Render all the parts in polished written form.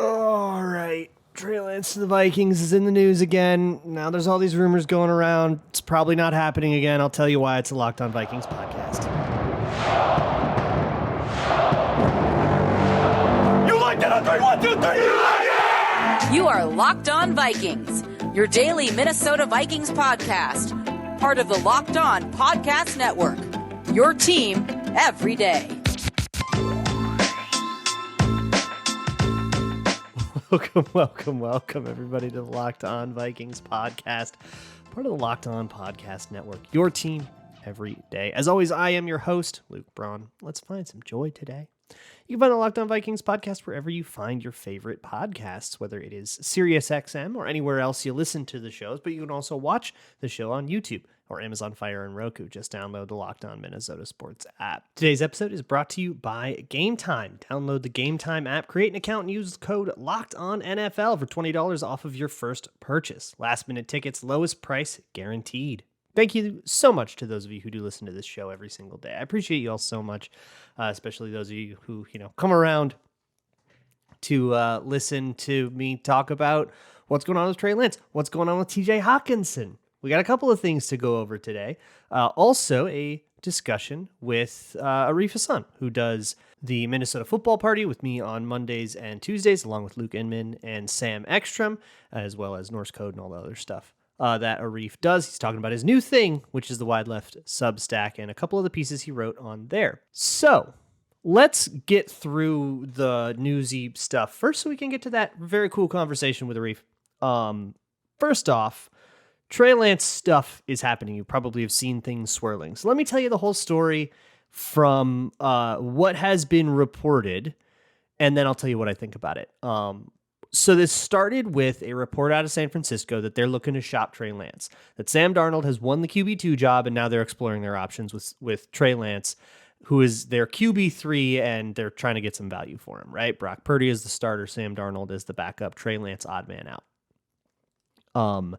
All right. Trey Lance to the Vikings is in the news again. Now there's all these rumors going around. It's probably not happening again. I'll tell you why. It's a Locked On Vikings podcast. You like that on 3, 1, 2, 3. You like it! You are Locked On Vikings, your daily Minnesota Vikings podcast. Part of the Locked On Podcast Network. Your team every day. Welcome, everybody, to the Locked On Vikings podcast, part of the Locked On Podcast Network, your team every day. As always, I am your host, Luke Braun. Let's find some joy today. You can find the Locked On Vikings podcast wherever you find your favorite podcasts, whether it is SiriusXM or anywhere else you listen to the shows, but you can also watch the show on YouTube or Amazon Fire and Roku. Just download the Locked On Minnesota Sports app. Today's episode is brought to you by Gametime. Download the Gametime app, create an account, and use code LOCKEDONNFL for $20 off of your first purchase. Last minute tickets, lowest price guaranteed. Thank you so much to those of you who do listen to this show every single day. I appreciate you all so much, especially those of you who, come around to listen to me talk about what's going on with Trey Lance, what's going on with TJ Hockenson. We got a couple of things to go over today. Also, a discussion with Arif Hasan, who does the Minnesota Football Party with me on Mondays and Tuesdays, along with Luke Inman and Sam Ekstrom, as well as Norse Code and all the other stuff that Arif does. He's talking about his new thing, which is the Wide Left Substack, and a couple of the pieces he wrote on there. So let's get through the newsy stuff first so we can get to that very cool conversation with Arif. First off, Trey Lance stuff is happening. You probably have seen things swirling. So let me tell you the whole story from what has been reported, and then I'll tell you what I think about it. So this started with a report out of San Francisco that they're looking to shop Trey Lance, that Sam Darnold has won the QB2 job, and now they're exploring their options with Trey Lance, who is their QB3, and they're trying to get some value for him, right? Brock Purdy is the starter, Sam Darnold is the backup, Trey Lance odd man out.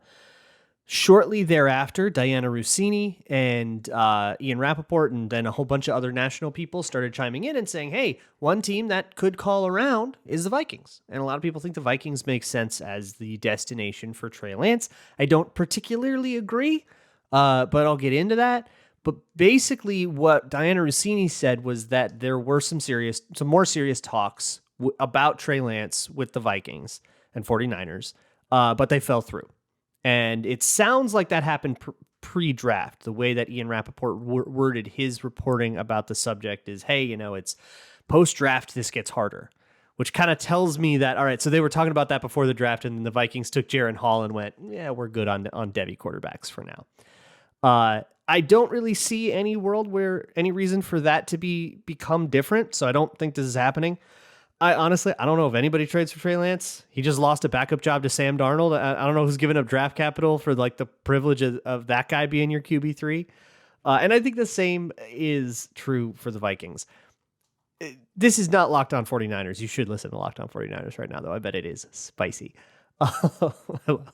Shortly thereafter, Diana Russini and Ian Rappaport and then a whole bunch of other national people started chiming in and saying, hey, one team that could call around is the Vikings. And a lot of people think the Vikings make sense as the destination for Trey Lance. I don't particularly agree, but I'll get into that. But basically what Diana Russini said was that there were some more serious talks about Trey Lance with the Vikings and 49ers, but they fell through. And it sounds like that happened pre-draft. The way that Ian Rappaport worded his reporting about the subject is, hey, it's post-draft, this gets harder, which kind of tells me that, all right, so they were talking about that before the draft, and then the Vikings took Jaren Hall and went, yeah, we're good on Devy quarterbacks for now. I don't really see any reason for that to become different, so I don't think this is happening. I don't know if anybody trades for Trey Lance. He just lost a backup job to Sam Darnold. I don't know who's giving up draft capital for the privilege of that guy being your QB3. And I think the same is true for the Vikings. This is not Locked On 49ers. You should listen to Locked On 49ers right now, though. I bet it is spicy. I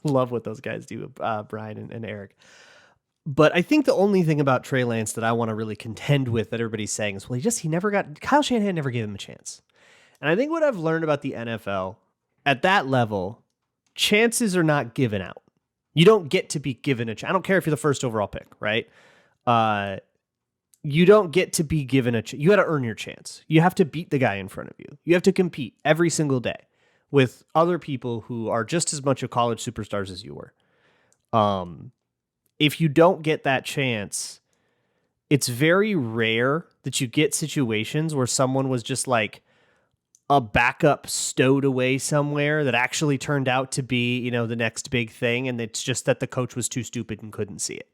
love what those guys do, Brian and Eric. But I think the only thing about Trey Lance that I want to really contend with that everybody's saying is, well, Kyle Shanahan never gave him a chance. And I think what I've learned about the NFL, at that level, chances are not given out. You don't get to be given a chance. I don't care if you're the first overall pick, right? You don't get to be given a chance. You got to earn your chance. You have to beat the guy in front of you. You have to compete every single day with other people who are just as much of college superstars as you were. If you don't get that chance, it's very rare that you get situations where someone was just like a backup stowed away somewhere that actually turned out to be, the next big thing. And it's just that the coach was too stupid and couldn't see it.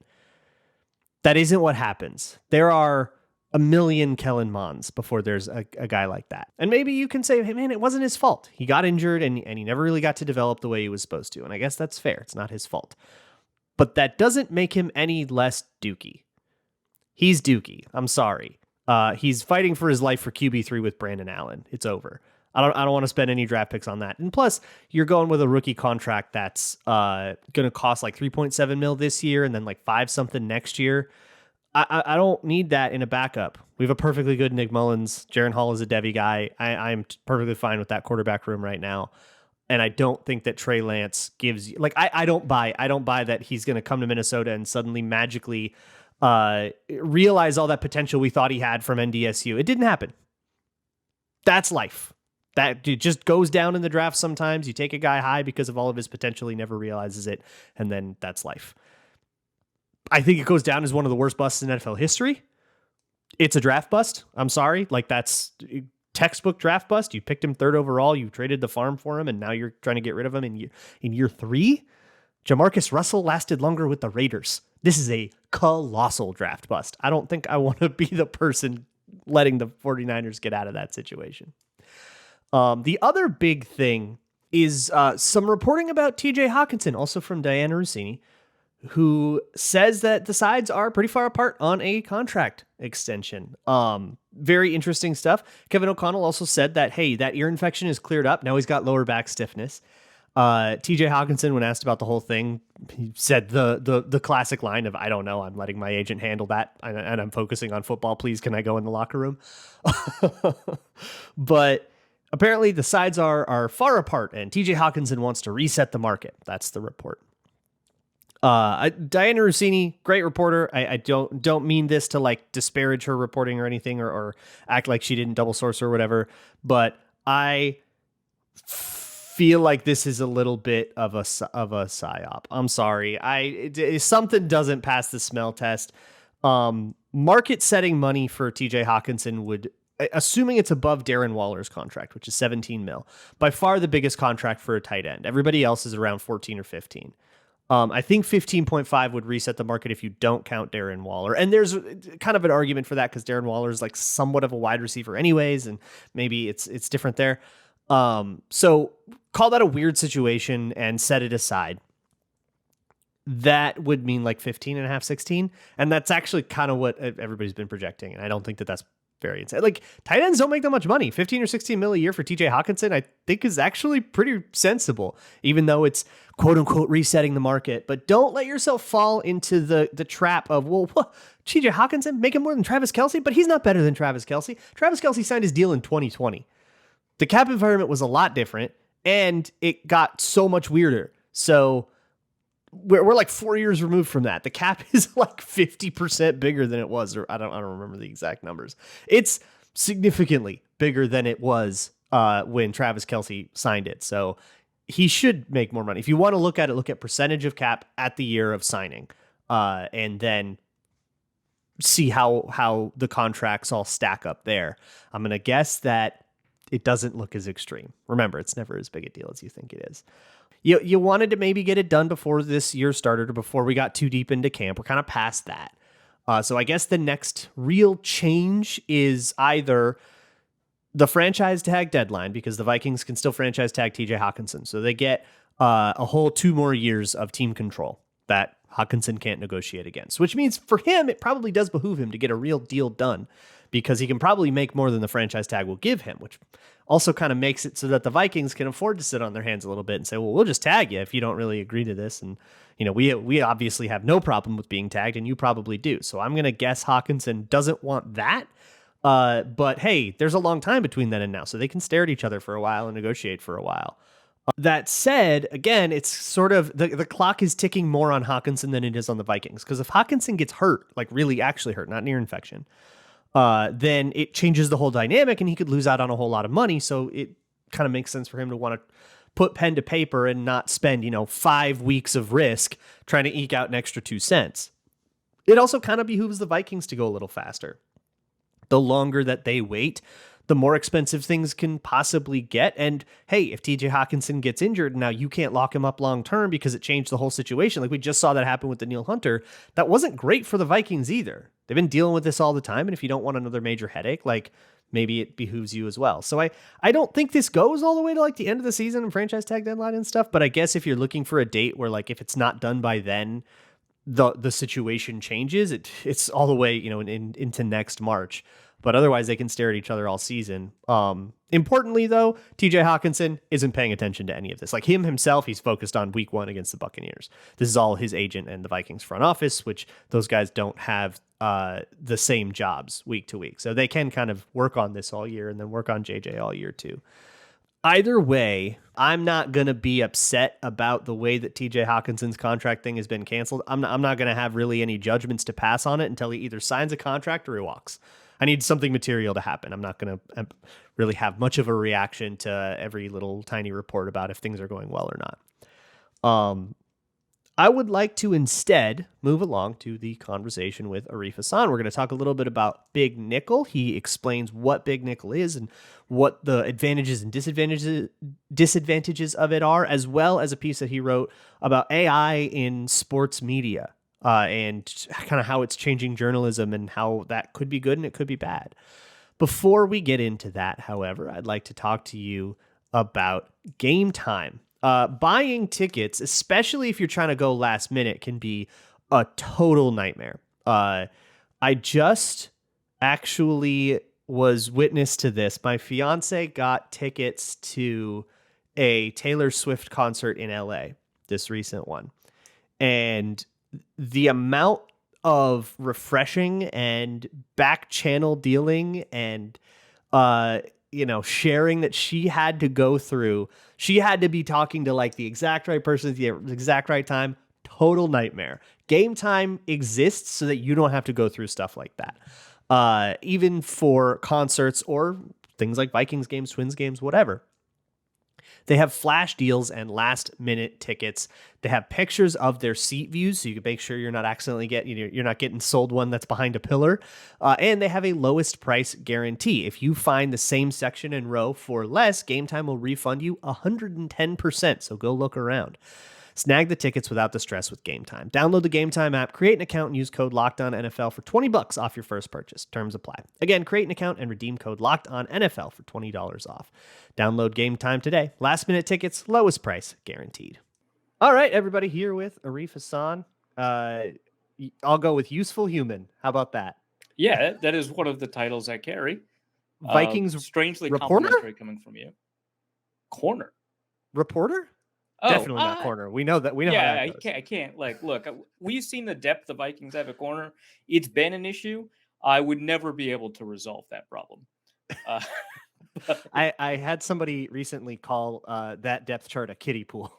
That isn't what happens. There are a million Kellen Monds before there's a guy like that. And maybe you can say, hey man, it wasn't his fault. He got injured and he never really got to develop the way he was supposed to. And I guess that's fair. It's not his fault. But that doesn't make him any less Dookie. He's Dookie. I'm sorry. He's fighting for his life for QB3 with Brandon Allen. It's over. I don't want to spend any draft picks on that. And plus, you're going with a rookie contract that's going to cost like $3.7 million this year and then like 5 something next year. I don't need that in a backup. We have a perfectly good Nick Mullins. Jaron Hall is a Devy guy. I'm perfectly fine with that quarterback room right now. And I don't think that Trey Lance gives you like I don't buy that he's going to come to Minnesota and suddenly magically realize all that potential we thought he had from NDSU. It didn't happen. That's life. That it just goes down in the draft sometimes. You take a guy high because of all of his potential, he never realizes it, and then that's life. I think it goes down as one of the worst busts in NFL history. It's a draft bust. I'm sorry. Like, that's textbook draft bust. You picked him 3rd overall. You traded the farm for him, and now you're trying to get rid of him in year 3. Jamarcus Russell lasted longer with the Raiders. This is a colossal draft bust. I don't think I want to be the person letting the 49ers get out of that situation. The other big thing is some reporting about TJ Hockenson, also from Diana Russini, who says that the sides are pretty far apart on a contract extension. Very interesting stuff. Kevin O'Connell also said that, hey, that ear infection is cleared up. Now he's got lower back stiffness. TJ Hockenson, when asked about the whole thing, he said the classic line of, I don't know, I'm letting my agent handle that, and I'm focusing on football. Please, can I go in the locker room? But apparently the sides are far apart, and TJ Hockenson wants to reset the market. That's the report. Diana Russini, great reporter. I don't mean this to like disparage her reporting or anything, or act like she didn't double source or whatever, but I feel like this is a little bit of a psyop. I'm sorry. Something doesn't pass the smell test. Market setting money for TJ Hockenson would, assuming it's above Darren Waller's contract, which is 17 mil, by far the biggest contract for a tight end. Everybody else is around 14 or 15. I think 15.5 would reset the market if you don't count Darren Waller. And there's kind of an argument for that because Darren Waller is like somewhat of a wide receiver anyways, and maybe it's different there. So call that a weird situation and set it aside. That would mean like 15 and a half, 16. And that's actually kind of what everybody's been projecting. And I don't think that that's very insane. Like, tight ends don't make that much money. 15 or 16 mil a year for TJ Hockenson, I think, is actually pretty sensible, even though it's quote unquote resetting the market. But don't let yourself fall into the trap of, well, TJ Hockenson making more than Travis Kelce, but he's not better than Travis Kelce. Travis Kelce signed his deal in 2020. The cap environment was a lot different, and it got so much weirder. So we're like 4 years removed from that. The cap is like 50% bigger than it was, or I don't remember the exact numbers. It's significantly bigger than it was when Travis Kelce signed it. So he should make more money. If you want to look at it, look at percentage of cap at the year of signing, and then see how the contracts all stack up there. I'm going to guess that it doesn't look as extreme. Remember, it's never as big a deal as you think it is. You wanted to maybe get it done before this year started or before we got too deep into camp. We're kind of past that. So I guess the next real change is either the franchise tag deadline, because the Vikings can still franchise tag TJ Hockenson. So they get a whole 2 more years of team control that Hockenson can't negotiate against, which means for him, it probably does behoove him to get a real deal done, because he can probably make more than the franchise tag will give him, which also kind of makes it so that the Vikings can afford to sit on their hands a little bit and say, well, we'll just tag you if you don't really agree to this. And, you know, we obviously have no problem with being tagged, and you probably do. So I'm going to guess Hockenson doesn't want that. But hey, there's a long time between then and now, so they can stare at each other for a while and negotiate for a while. That said, again, it's sort of the clock is ticking more on Hockenson than it is on the Vikings, because if Hockenson gets hurt, like really actually hurt, not an ear infection, then it changes the whole dynamic, and he could lose out on a whole lot of money. So it kind of makes sense for him to want to put pen to paper and not spend, 5 weeks of risk trying to eke out an extra 2 cents. It also kind of behooves the Vikings to go a little faster. The longer that they wait, the more expensive things can possibly get. And hey, if TJ Hockenson gets injured, now you can't lock him up long term because it changed the whole situation. Like we just saw that happen with Danielle Hunter. That wasn't great for the Vikings either. They've been dealing with this all the time. And if you don't want another major headache, like maybe it behooves you as well. So I don't think this goes all the way to like the end of the season and franchise tag deadline and stuff. But I guess if you're looking for a date where like if it's not done by then, the situation changes, it's all the way, into next March. But otherwise, they can stare at each other all season. Importantly, though, TJ Hockenson isn't paying attention to any of this. Like him himself, he's focused on week 1 against the Buccaneers. This is all his agent and the Vikings front office, which those guys don't have the same jobs week to week. So they can kind of work on this all year and then work on JJ all year too. Either way, I'm not going to be upset about the way that TJ Hawkinson's contract thing has been canceled. I'm not going to have really any judgments to pass on it until he either signs a contract or he walks. I need something material to happen. I'm not going to really have much of a reaction to every little tiny report about if things are going well or not. I would like to instead move along to the conversation with Arif Hasan. We're going to talk a little bit about Big Nickel. He explains what Big Nickel is and what the advantages and disadvantages of it are, as well as a piece that he wrote about AI in sports media and kind of how it's changing journalism and how that could be good and it could be bad. Before we get into that, however, I'd like to talk to you about Gametime. Buying tickets, especially if you're trying to go last minute, can be a total nightmare. I just actually was witness to this. My fiance got tickets to a Taylor Swift concert in LA, this recent one. And the amount of refreshing and back channel dealing and, sharing that she had to go through. She had to be talking to like the exact right person at the exact right time. Total nightmare. Gametime exists so that you don't have to go through stuff like that. Even for concerts or things like Vikings games, Twins games, whatever. They have flash deals and last minute tickets. They have pictures of their seat views, so you can make sure you're not accidentally you're not getting sold one that's behind a pillar. And they have a lowest price guarantee. If you find the same section and row for less, Gametime will refund you 110%. So go look around. Snag the tickets without the stress with Gametime. Download the Gametime app, create an account, and use code LOCKEDONNFL for $20 off your first purchase. Terms apply. Again, create an account and redeem code LOCKEDONNFL for $20 off. Download Gametime today. Last minute tickets, lowest price guaranteed. All right, everybody, here with Arif Hasan. I'll go with Useful Human. How about that? Yeah, that is one of the titles I carry. Vikings strangely reporter? complimentary coming from you. Corner. Reporter? Oh, definitely not corner. We know that. We know. Yeah, how that goes. I can't. Like, look, we've seen the depth the Vikings have at corner. It's been an issue. I would never be able to resolve that problem. I had somebody recently call that depth chart a kiddie pool.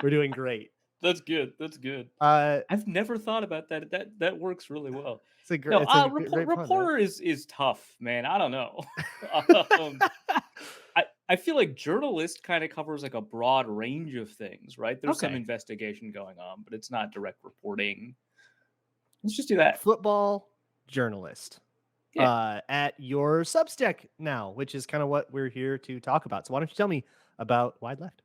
We're doing great. That's good. That's good. I've never thought about that. That works really well. It's a great. Reporter is tough, man. I don't know. I feel like journalist kind of covers like a broad range of things, right? There's some investigation going on, but it's not direct reporting. Let's just do that. Football journalist at your Substack now, which is kind of what we're here to talk about. So why don't you tell me about Wide Left?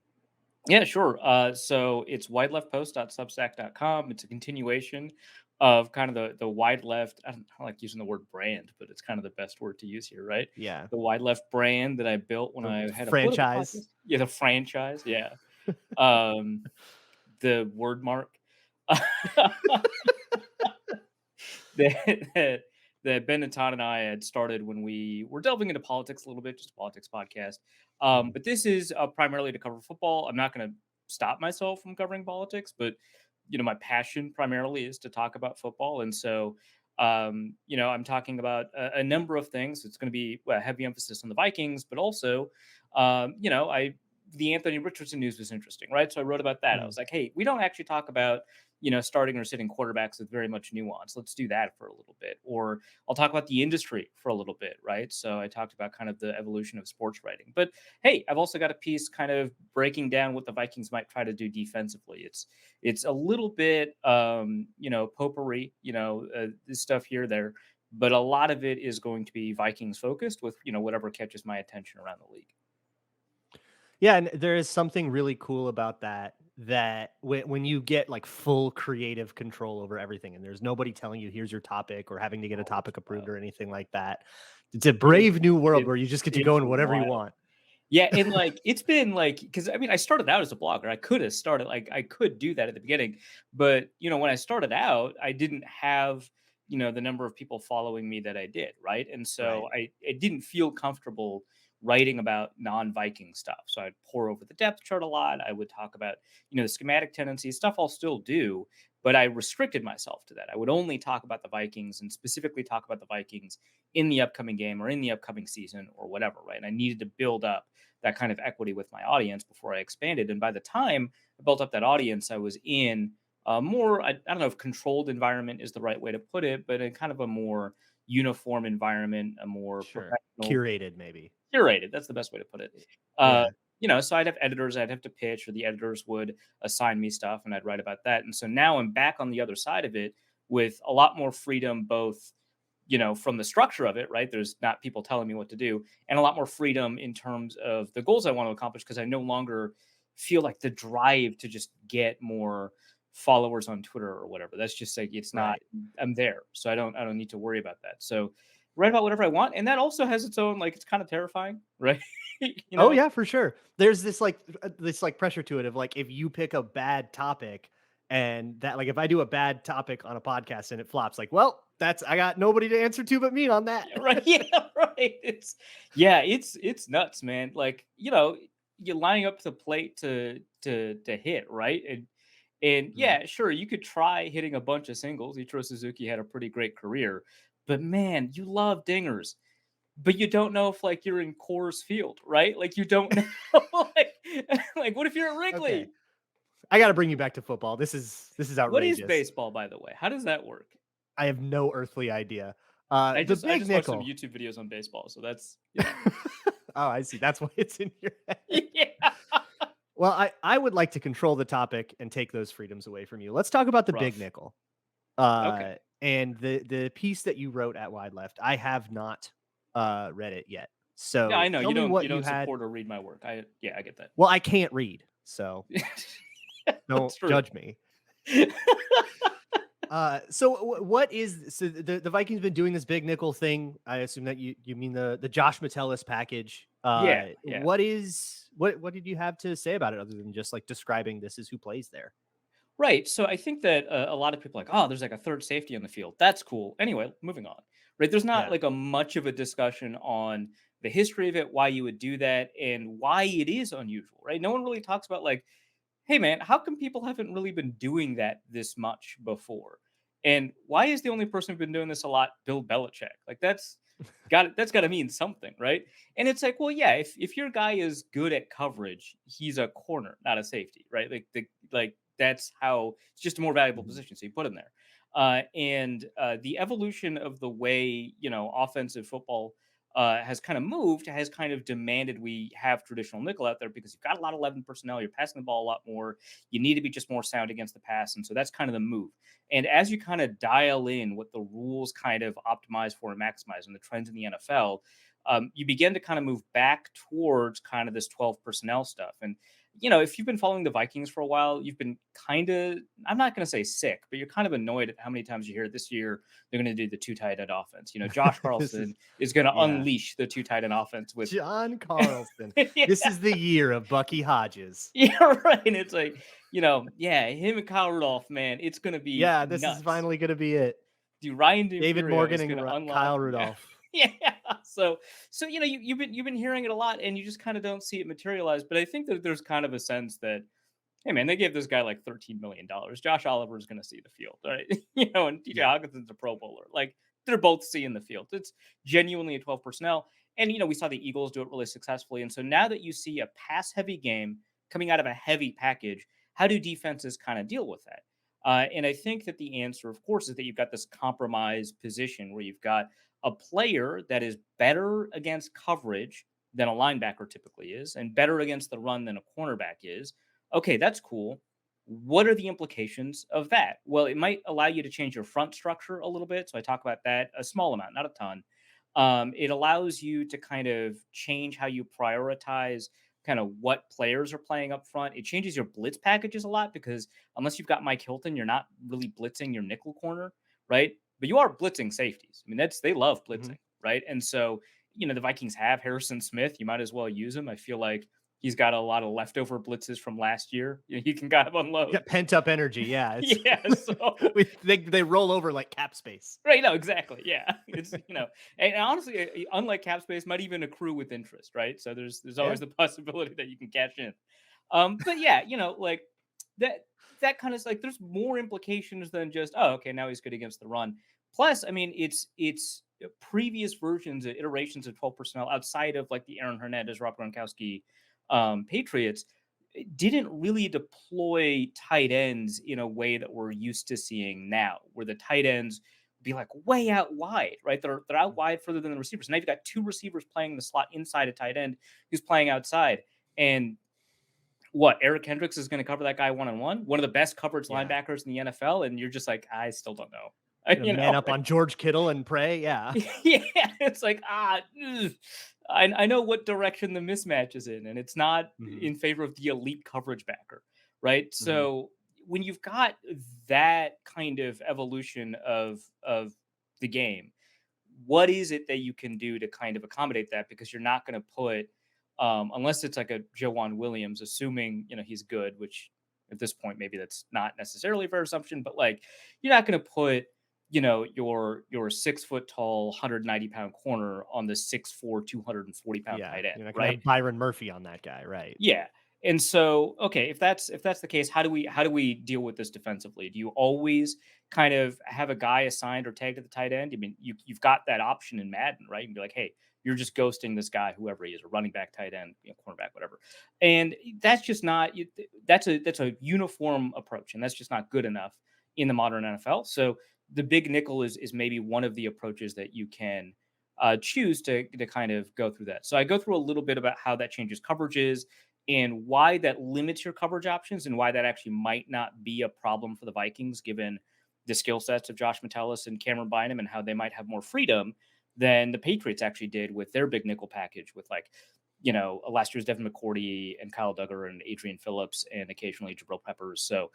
Yeah, sure. So it's wideleftpost.substack.com. It's a continuation of kind of the Wide Left. I don't like using the word brand, but it's kind of the best word to use here, right? Yeah. The Wide Left brand that I built when I had franchise. The franchise. Yeah. The word mark. that Ben Natan and I had started when we were delving into politics a little bit, just a politics podcast. But this is primarily to cover football. I'm not going to stop myself from covering politics, but my passion primarily is to talk about football. And so, I'm talking about a number of things. It's going to be a heavy emphasis on the Vikings, but also, the Anthony Richardson news was interesting, right? So I wrote about that. I was like, hey, we don't actually talk about, starting or sitting quarterbacks with very much nuance. Let's do that for a little bit. Or I'll talk about the industry for a little bit, right? So I talked about kind of the evolution of sports writing. But hey, I've also got a piece kind of breaking down what the Vikings might try to do defensively. It's a little bit, potpourri, this stuff here, there. But a lot of it is going to be Vikings focused with, whatever catches my attention around the league. Yeah, and there is something really cool about that when you get like full creative control over everything and there's nobody telling you here's your topic or having to get a topic approved or anything like that. It's a brave new world where you just get to go in whatever you want. Yeah, and like it's been like, because I started out as a blogger. I could have started I could do that at the beginning, but when I started out, I didn't have the number of people following me that I did, right? And so I didn't feel comfortable writing about non-Viking stuff. So I'd pour over the depth chart a lot. I would talk about, the schematic tendencies, stuff I'll still do, but I restricted myself to that. I would only talk about the Vikings and specifically talk about the Vikings in the upcoming game or in the upcoming season or whatever, right? And I needed to build up that kind of equity with my audience before I expanded. And by the time I built up that audience, I was in a more, I don't know if controlled environment is the right way to put it, but in kind of a more uniform environment, a more Sure. professional, Curated, maybe. curated. That's the best way to put it. Yeah. So I'd have editors I'd have to pitch, or the editors would assign me stuff and I'd write about that. And so now I'm back on the other side of it with a lot more freedom, both, from the structure of it, right? There's not people telling me what to do, and a lot more freedom in terms of the goals I want to accomplish, because I no longer feel like the drive to just get more followers on Twitter or whatever. That's just like, it's not, I'm there. So I don't need to worry about that. So write about whatever I want. And that also has its own, like, it's kind of terrifying, right? Oh yeah, for sure. There's this pressure to it of like, if you pick a bad topic, and that, like, if I do a bad topic on a podcast and it flops, like, well, I got nobody to answer to but me on that. Yeah, right. Yeah, right. It's nuts, man. Like, you're lining up the plate to hit, right? And yeah, sure, you could try hitting a bunch of singles. Ichiro Suzuki had a pretty great career, but man, you love dingers. But you don't know if, like, you're in Coors Field, right? Like, you don't know. like what if you're at Wrigley? Okay. I got to bring you back to football. This is outrageous. What is baseball, by the way? How does that work? I have no earthly idea. I The just big watched nickel. some YouTube videos on baseball, so that's Oh, I see. That's why it's in your head. yeah. Well, I would like to control the topic and take those freedoms away from you. Let's talk about the big Rough. nickel. Okay. And the piece that you wrote at Wide Left. I have not read it yet. So Yeah, I know tell you me don't what you don't had. support or read my work. I get that. Well, I can't read, so don't That's true. judge me. What is the Vikings been doing this big nickel thing? I assume that you mean the Josh Metellus package. Yeah. What did you have to say about it, other than just like describing this is who plays there? Right. So I think that a lot of people are like, oh, there's like a third safety on the field. That's cool. Anyway, moving on. Right. There's not Yeah. like a much of a discussion on the history of it, why you would do that, and why it is unusual. Right. No one really talks about, like, hey man, how come people haven't really been doing that this much before? And why is the only person who's been doing this a lot Bill Belichick? Like, that's got to mean something, right? And it's like, well, yeah, if your guy is good at coverage, he's a corner, not a safety, right? Like that's how it's just a more valuable position, so you put him there. And the evolution of the way offensive football has kind of moved, has kind of demanded we have traditional nickel out there, because you've got a lot of 11 personnel, you're passing the ball a lot more, you need to be just more sound against the pass, and so that's kind of the move. And as you kind of dial in what the rules kind of optimize for and maximize and the trends in the NFL, you begin to kind of move back towards kind of this 12 personnel stuff. And if you've been following the Vikings for a while, you've been kind of, I'm not going to say sick, but you're kind of annoyed at how many times you hear this year they're going to do the two tight end offense. Josh Carlson is going to unleash the two tight end offense with John Carlson. Yeah. This is the year of Bucky Hodges. Yeah, right. And it's like, him and Kyle Rudolph, man, it's going to be This nuts. is finally going to be it. Dude, Ryan David D'Imperio Morgan is and gonna unlock, Kyle Rudolph. Yeah. So you've been hearing it a lot, and you just kind of don't see it materialize. But I think that there's kind of a sense that, hey man, they gave this guy like $13 million. Josh Oliver is going to see the field, right? And TJ Hawkinson's a Pro Bowler. Like, they're both seeing the field. It's genuinely a 12 personnel. And we saw the Eagles do it really successfully. And so now that you see a pass-heavy game coming out of a heavy package, how do defenses kind of deal with that? And I think that the answer, of course, is that you've got this compromise position where you've got a player that is better against coverage than a linebacker typically is, and better against the run than a cornerback is. Okay, that's cool. What are the implications of that? Well, it might allow you to change your front structure a little bit. So I talk about that a small amount, not a ton. It allows you to kind of change how you prioritize kind of what players are playing up front. It changes your blitz packages a lot, because unless you've got Mike Hilton, you're not really blitzing your nickel corner, right? But you are blitzing safeties. I mean, they love blitzing, right? And so, the Vikings have Harrison Smith. You might as well use him. I feel like He's got a lot of leftover blitzes from last year. He can kind of unload. Got pent up energy. Yeah. Yeah. So they roll over like cap space. right. No, exactly. Yeah. It's, and honestly, unlike cap space, might even accrue with interest. Right. So there's always the possibility that you can cash in. But yeah, like that kind of like, there's more implications than just, oh, okay, now he's good against the run. Plus, I mean, it's previous versions, iterations of 12 personnel outside of like the Aaron Hernandez, Rob Gronkowski Patriots didn't really deploy tight ends in a way that we're used to seeing now, where the tight ends be like way out wide, right? They're out wide further than the receivers. Now you've got two receivers playing the slot inside a tight end who's playing outside. And what, Eric Hendricks is going to cover that guy one-on-one? One of the best coverage linebackers in the NFL, and you're just like, I still don't know. Man up on George Kittle and pray, yeah. Yeah, it's like, I know what direction the mismatch is in, and it's not in favor of the elite coverage backer, right? So when you've got that kind of evolution of the game, what is it that you can do to kind of accommodate that? Because you're not going to put, unless it's like a Jawan Williams, assuming, he's good, which at this point, maybe that's not necessarily a fair assumption, but like, you're not going to put, your 6 foot tall, 190 pound corner on the 6'4", 240 pound tight end, you're not gonna right? have Byron Murphy on that guy, right? Yeah. And so, okay, if that's the case, how do we deal with this defensively? Do you always kind of have a guy assigned or tagged at the tight end? I mean, you've got that option in Madden, right? You can be like, hey, you're just ghosting this guy, whoever he is, a running back, tight end, cornerback, whatever. And that's just not, that's a uniform approach, and that's just not good enough in the modern NFL. So the big nickel is maybe one of the approaches that you can choose to kind of go through that. So I go through a little bit about how that changes coverages and why that limits your coverage options, and why that actually might not be a problem for the Vikings, given the skill sets of Josh Metellus and Cameron Bynum, and how they might have more freedom than the Patriots actually did with their big nickel package with, like, last year's Devin McCourty and Kyle Duggar and Adrian Phillips and occasionally Jabril Peppers. So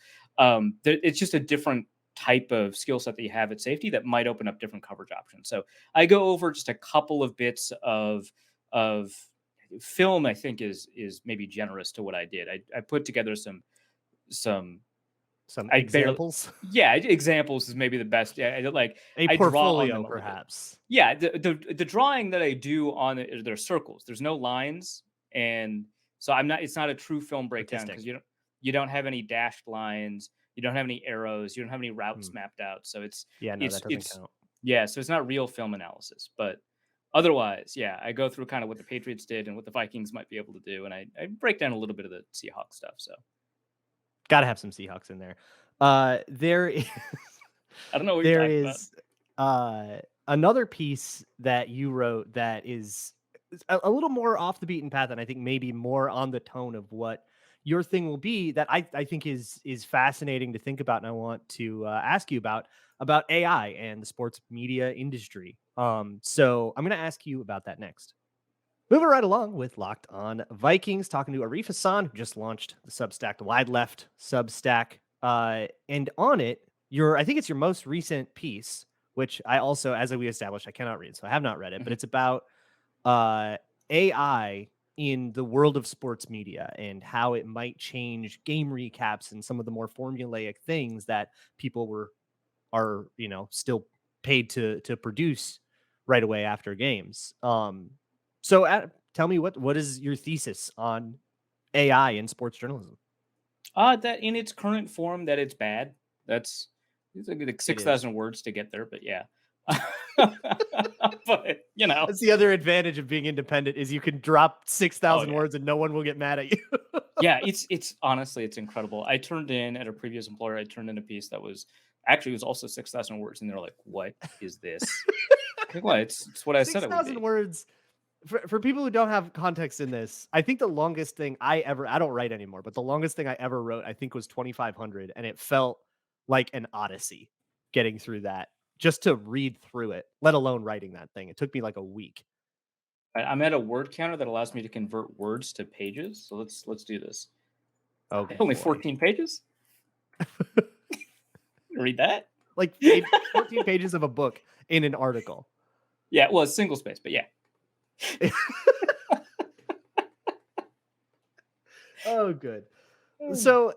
it's just a different type of skill set that you have at safety that might open up different coverage options. So I go over just a couple of bits of film. I think is maybe generous to what I did. I put together some examples. Examples is maybe the best. Yeah, a portfolio, perhaps. Yeah, the drawing that I do on it, there's circles. There's no lines, and so it's not a true film breakdown, because you don't have any dashed lines. You don't have any arrows. You don't have any routes mapped out. So that doesn't count. Yeah, so it's not real film analysis. But otherwise, I go through kind of what the Patriots did and what the Vikings might be able to do, and I break down a little bit of the Seahawks stuff. So got to have some Seahawks in there. There is. I don't know what you're talking about. Another piece that you wrote that is a little more off the beaten path, and I think maybe more on the tone of what your thing will be, that I think is fascinating to think about, and I want to ask you about AI and the sports media industry. So I'm going to ask you about that next. Moving right along with Locked On Vikings, talking to Arif Hasan, who just launched the Substack, the Wide Left Substack, and on it, I think it's your most recent piece, which I also, as we established, I cannot read, so I have not read it, but it's about AI in the world of sports media and how it might change game recaps and some of the more formulaic things that people are still paid to produce right away after games. So tell me, what is your thesis on AI in sports journalism? That in its current form, that it's bad. It's like 6,000 words to get there, but yeah. But that's the other advantage of being independent, is you can drop 6,000 words and no one will get mad at you. Yeah, it's honestly, it's incredible. I turned in at a previous employer, a piece that was also 6,000 words, and they're like, "What is this?" Well, it's what I said it would be. 6,000 words. For people who don't have context in this, I think the longest thing I don't write anymore, but the longest thing I ever wrote, I think, was 2,500, and it felt like an odyssey getting through that, just to read through it, let alone writing that thing. It took me like a week. I'm at a word counter that allows me to convert words to pages. So let's do this. Okay. Only 14 pages. Read that? Like 14 pages of a book in an article. Yeah, well, it's single space, but yeah. Oh, good. So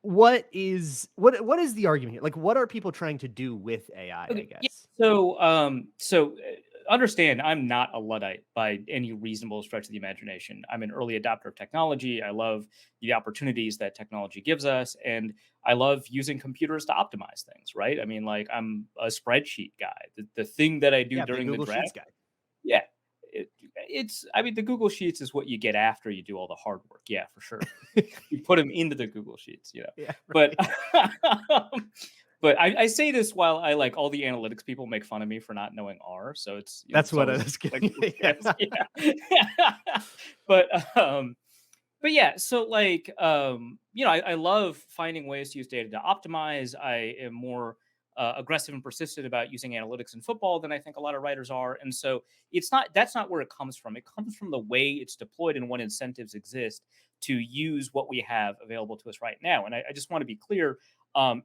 what is the argument here? Like, what are people trying to do with AI, I Okay, yeah. guess? So understand, I'm not a Luddite by any reasonable stretch of the imagination. I'm an early adopter of technology. I love the opportunities that technology gives us, and I love using computers to optimize things. Right? I mean, like I'm a spreadsheet guy. The thing that I do Yeah, big during the Google Sheets draft, guy. yeah. It's I mean the Google Sheets is what you get after you do all the hard work. Yeah, for sure. You put them into the Google Sheets, Yeah, But right. but I say this while I like all the analytics people make fun of me for not knowing R. So it's That's it's what I always was like getting. Yeah. yeah. but but yeah, so like I love finding ways to use data to optimize. I am more aggressive and persistent about using analytics in football than I think a lot of writers are. And so that's not where it comes from. It comes from the way it's deployed and what incentives exist to use what we have available to us right now. And I just want to be clear.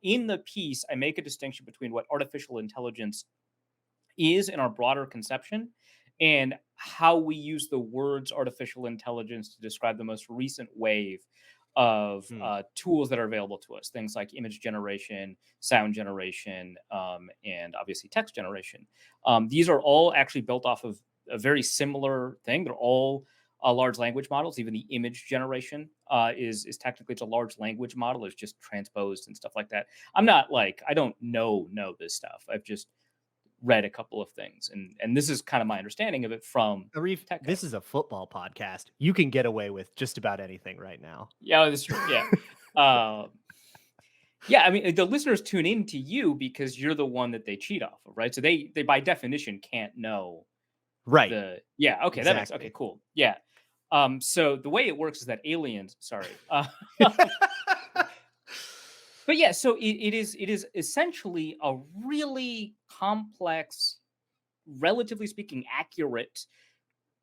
In the piece, I make a distinction between what artificial intelligence is in our broader conception and how we use the words artificial intelligence to describe the most recent wave of Hmm. tools that are available to us, things like image generation, sound generation, and obviously text generation. These are all actually built off of a very similar thing. They're all large language models. Even the image generation is technically, it's a large language model. It's just transposed and stuff like that. I'm not like, I don't know this stuff. I've just read a couple of things, and this is kind of my understanding of it from Arif, tech this guys. is a football podcast. You can get away with just about anything right now. Yeah, that's true. Yeah. uh, yeah, I mean, the listeners tune in to you because you're the one that they cheat off of, right? So they by definition can't know Right. the yeah. Okay, that makes Exactly. okay, cool. Yeah. So the way it works is that aliens, sorry, but yeah, so it is essentially a really complex, relatively speaking, accurate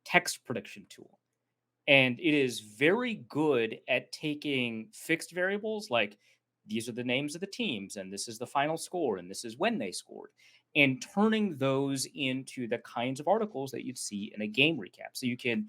text prediction tool. And it is very good at taking fixed variables like these are the names of the teams and this is the final score and this is when they scored, and turning those into the kinds of articles that you'd see in a game recap. So you can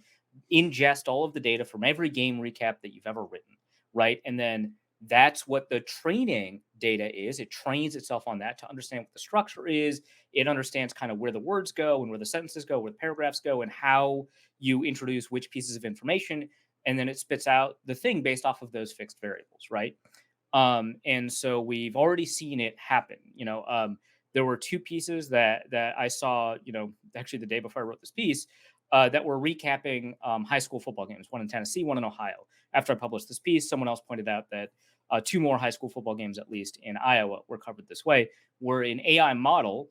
ingest all of the data from every game recap that you've ever written, right? And then that's what the training data is. It trains itself on that to understand what the structure is. It understands kind of where the words go and where the sentences go, where the paragraphs go, and how you introduce which pieces of information. And then it spits out the thing based off of those fixed variables, right? And so we've already seen it happen. There were two pieces that I saw, actually the day before I wrote this piece, that were recapping high school football games, one in Tennessee, one in Ohio. After I published this piece, someone else pointed out that two more high school football games, at least in Iowa, were covered this way, where an AI model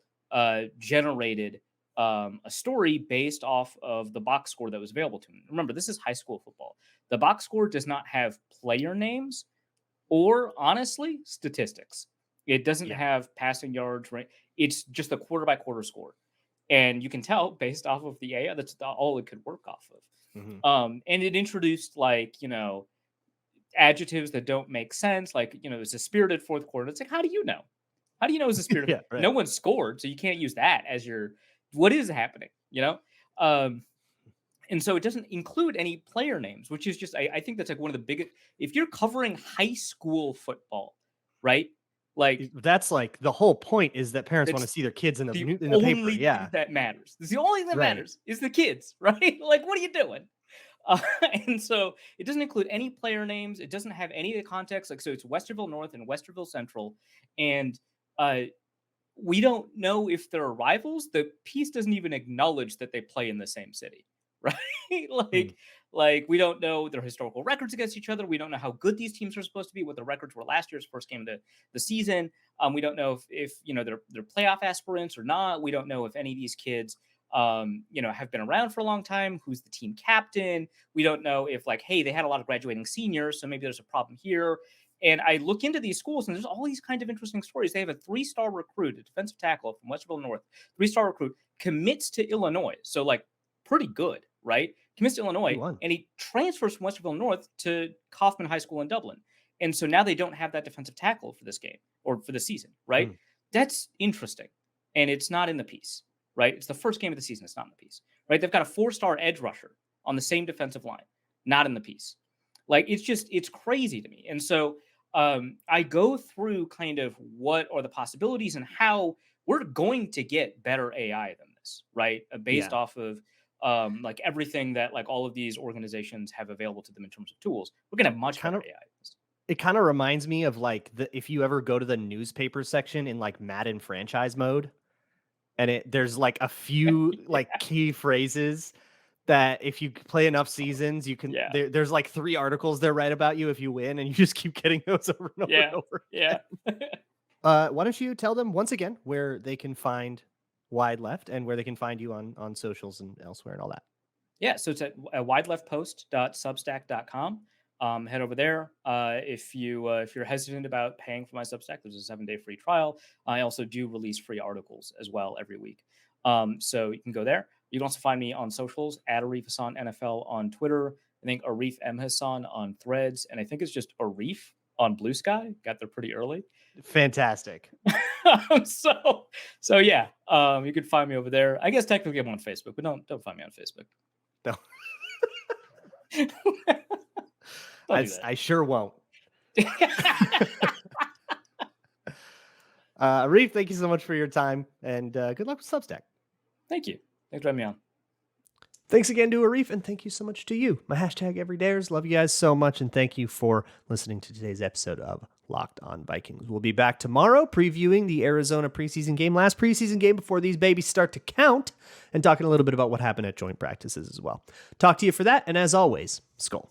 generated a story based off of the box score that was available to them. Remember, this is high school football. The box score does not have player names or, honestly, statistics. It doesn't Yeah. have passing yards, right? It's just a quarter by quarter score. And you can tell based off of the AI, that's all it could work off of. Mhm. And it introduced adjectives that don't make sense. Like, it's a spirited fourth quarter. It's like, how do you know? How do you know it's a spirited? Yeah, right. No one scored, so you can't use that as your what is happening, Um, and so it doesn't include any player names, which is just I think that's like one of the biggest. If you're covering high school football, right? Like That's like the whole point is that parents want to that's see their kids in the the paper. only thing Yeah. that matters. It's the only thing that Right. matters is the kids, right? Like, what are you doing? Uh, and so it doesn't include any player names. It doesn't have any of the context. Like, so it's Westerville North and Westerville Central, and uh, we don't know if they're rivals. The piece doesn't even acknowledge that they play in the same city, right? Hmm. like we don't know their historical records against each other. We don't know how good these teams are supposed to be, what the records were last year's first game of the season. We don't know if they're playoff aspirants or not. We don't know if any of these kids have been around for a long time, who's the team captain. We don't know if like, hey, they had a lot of graduating seniors, so maybe there's a problem here. And I look into these schools, and there's all these kind of interesting stories. They have a 3-star recruit, a defensive tackle from Westerville North, 3-star recruit, commits to Illinois. So, like, pretty good, right? Commits to He Illinois, won. and he transfers from Westerville North to Kaufman High School in Dublin. And so now they don't have that defensive tackle for this game or for the season, right? Hmm. That's interesting. And it's not in the piece, right? It's the first game of the season. It's not in the piece, right? They've got a 4-star edge rusher on the same defensive line, not in the piece. Like, it's crazy to me. And so I go through kind of what are the possibilities and how we're going to get better AI than this, right? Based off of like everything that like all of these organizations have available to them in terms of tools. We're gonna have much better AI. It kind of reminds me of like if you ever go to the newspaper section in like Madden franchise mode, and there's like a few like key phrases that if you play enough seasons, you can. There's like 3 articles they write about you if you win, and you just keep getting those over and over and over. Yeah. Why don't you tell them once again where they can find Wide Left and where they can find you on socials and elsewhere and all that? Yeah, so it's at wideleftpost.substack.com. Head over there. If you're hesitant about paying for my Substack, there's a 7-day free trial. I also do release free articles as well every week. So you can go there. You can also find me on socials at Arif Hasan NFL on Twitter. I think Arif M. Hasan on Threads, and I think it's just Arif on Blue Sky. Got there pretty early. Fantastic. So yeah, you can find me over there. I guess technically I'm on Facebook, but don't find me on Facebook. No. I sure won't. Arif, thank you so much for your time, and good luck with Substack. Thank you. Thanks for having me on. Thanks again to Arif, and thank you so much to you, my #everydayers. Love you guys so much, and thank you for listening to today's episode of Locked On Vikings. We'll be back tomorrow previewing the Arizona preseason game, last preseason game before these babies start to count, and talking a little bit about what happened at joint practices as well. Talk to you for that, and as always, Skull.